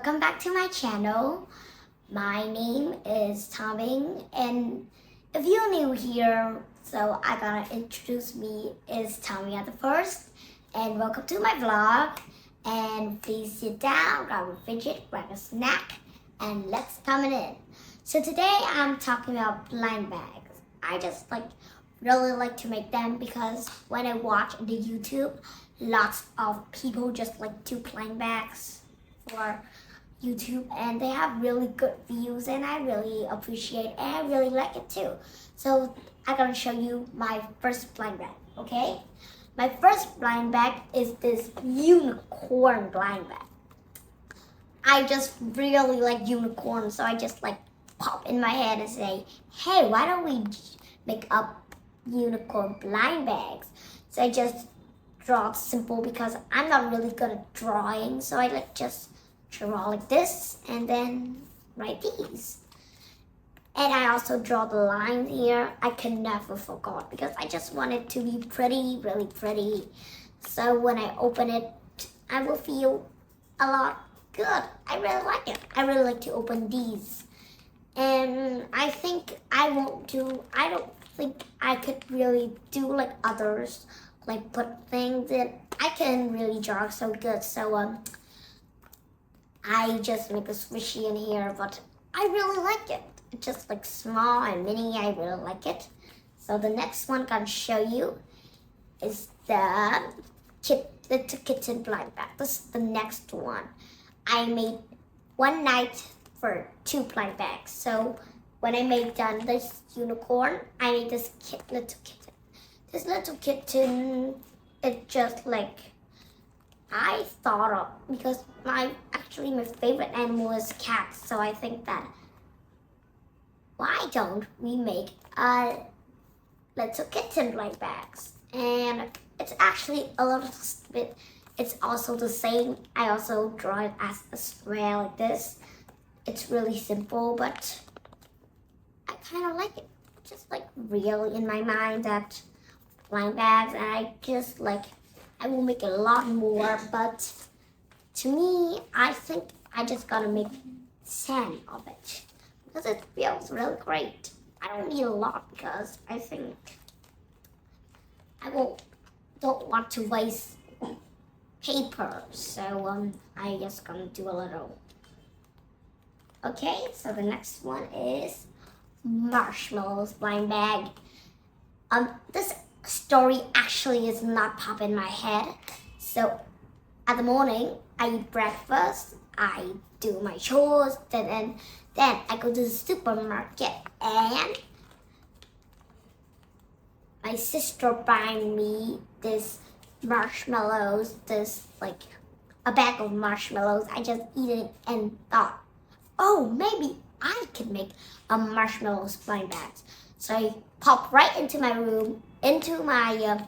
welcome back to my channel. My name is Tommy, and if you're new here, so I gotta introduce me is Tommy at the first, and welcome to my vlog. And please sit down, grab a fidget, grab a snack, and let's come in. So today I'm talking about blind bags. I just really like to make them because when I watch the YouTube, lots of people just do blind bags for YouTube, and they have really good views, and I really appreciate it, and I really like it too. So I'm gonna show you my first blind bag, okay? My first blind bag is this unicorn blind bag. I just really like unicorns, so I just pop in my head and say, hey, why don't we make up unicorn blind bags? So I just draw simple because I'm not really good at drawing, so I just draw like this and then write these. And I also draw the lines here. I can never forget because I just want it to be pretty, really pretty. So when I open it, I will feel a lot good. I really like it. I really like to open these. And I think I don't think I could really do like others, like put things in. I can really draw so good. So I just make a squishy in here, but I really like it. It's just small and mini. I really like it. So the next one I'm gonna show you is the little kitten blind bag. This is the next one. I made one night for 2 blind bags. So when I made done this unicorn, I made this little kitten. This little kitten, it's just I thought of, because my favorite animal is cats, so I think that why don't we make a little kitten blind bags? And it's actually a little bit, it's also the same. I also draw it as well like this. It's really simple, but I kind of like it. Just really in my mind that blind bags, and I just I will make a lot more, but to me, I think I just gotta make 10 of it because it feels really great. I don't need a lot because I think I don't want to waste paper, so I just gonna do a little. Okay, so the next one is marshmallows blind bag. This story actually is not pop in my head. So at the morning, I eat breakfast, I do my chores, then I go to the supermarket, and my sister buy me this marshmallows, this a bag of marshmallows. I just eat it and thought, oh, maybe I could make a marshmallows blind bag. So I pop right into my room, into my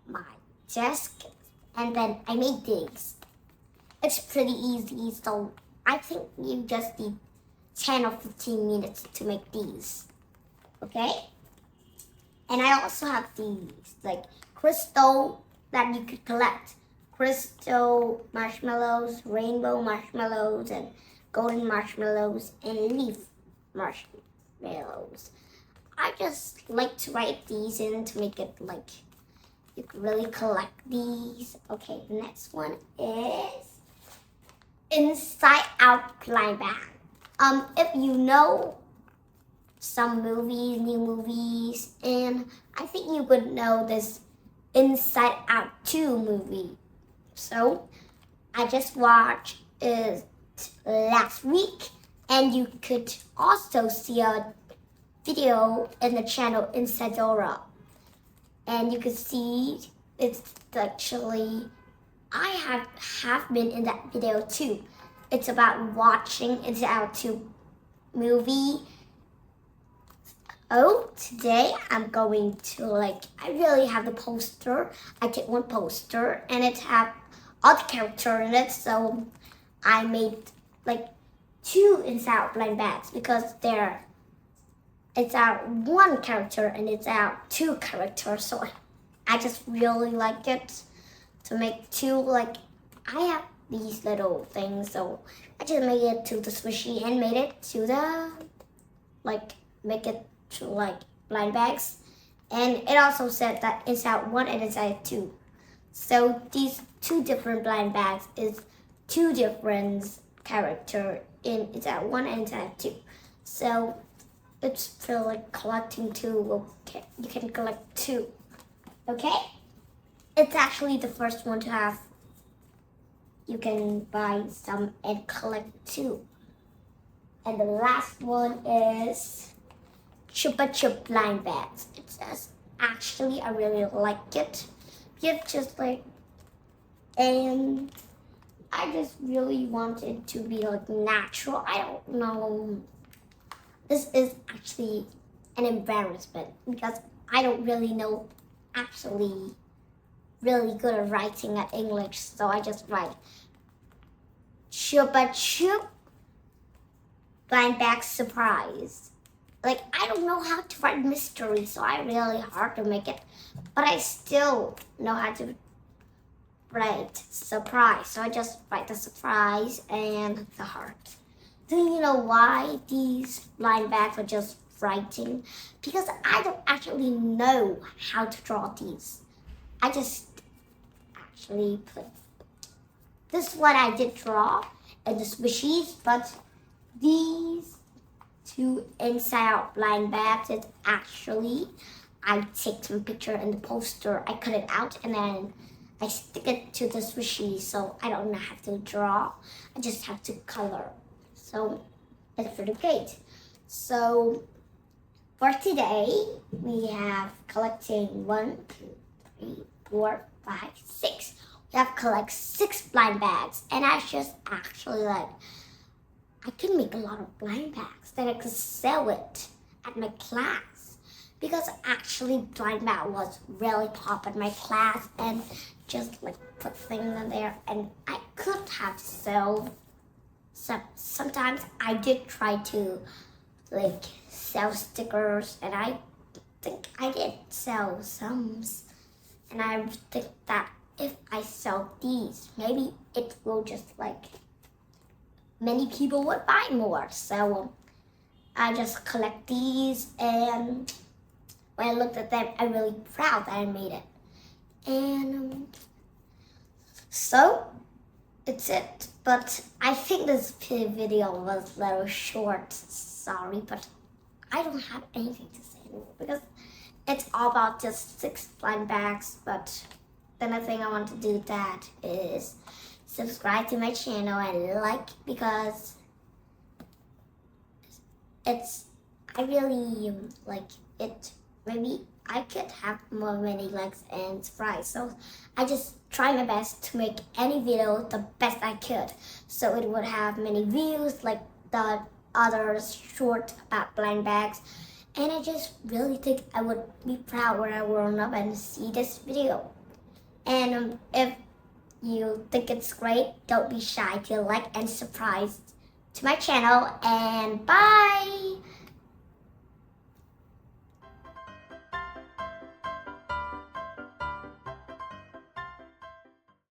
my desk, and then I made these. It's pretty easy, so I think you just need 10 or 15 minutes to make these. Okay? And I also have these crystal that you could collect. Crystal marshmallows, rainbow marshmallows, and golden marshmallows, and leaf marshmallows. I just like to write these in to make it you can really collect these. Okay, the next one is Inside Out blind bag. If you know some movies, new movies, and I think you would know this Inside Out 2 movie. So I just watched it last week, and you could also see a video in the channel Insadora, and you could see it's actually I have been in that video too. It's about watching Inside Out 2 movie. Oh, today I'm going to I really have the poster. I take one poster and it have all the characters in it, so I made 2 Inside Out blind bags because it's out 1 character and it's out 2 characters, so I just really like it to make two. Like, I have these little things, so I just made it to the squishy and made it to the, like, make it to like blind bags. And it also said that inside one and inside two. So these two different blind bags is two different character in inside one and inside two. So it's feel like collecting two. Okay, you can collect two. Okay, it's actually the first one to have. You can buy some and collect two. And the last one is Chupa Chup blind bags. It says, actually, I really like it. It's just like, and I just really want it to be like natural. I don't know. This is actually an embarrassment because I don't really know actually really good at writing at English, so I just write Chupa Chup blind bag surprise. Like, I don't know how to write mystery, so I really hard to make it, but I still know how to write surprise, so I just write the surprise and the heart. Do you know why these blind bags are just writing? Because I don't actually know how to draw these. I just actually put this one I did draw in the squishies, but these two inside out blind bags, it's actually I take some picture in the poster, I cut it out and then I stick it to the squishy, so I don't have to draw, I just have to color. So it's pretty great. So for today, we have collecting 1, 2, 3, 4, 5, 6. We have collect 6 blind bags, and I just actually like, I can make a lot of blind bags, then I could sell it at my class. Because actually blind bag was really pop at my class, and just like put things in there, and I could have sold. Sometimes I did try to like sell stickers, and I think I did sell some, and I think that if I sell these, maybe it will just like many people would buy more. So I just collect these, and when I looked at them, I'm really proud that I made it. And so it's it. But I think this video was a little short. Sorry, but I don't have anything to say anymore because it's all about just 6 blind bags. But then the thing I want to do that is subscribe to my channel and like, because it's, I really like it. Maybe I could have many likes and subscribes. So I just try my best to make any video the best I could, so it would have many views like the other short about blind bags. And I just really think I would be proud when I grown up and see this video. And if you think it's great, don't be shy to like and subscribe to my channel. And bye!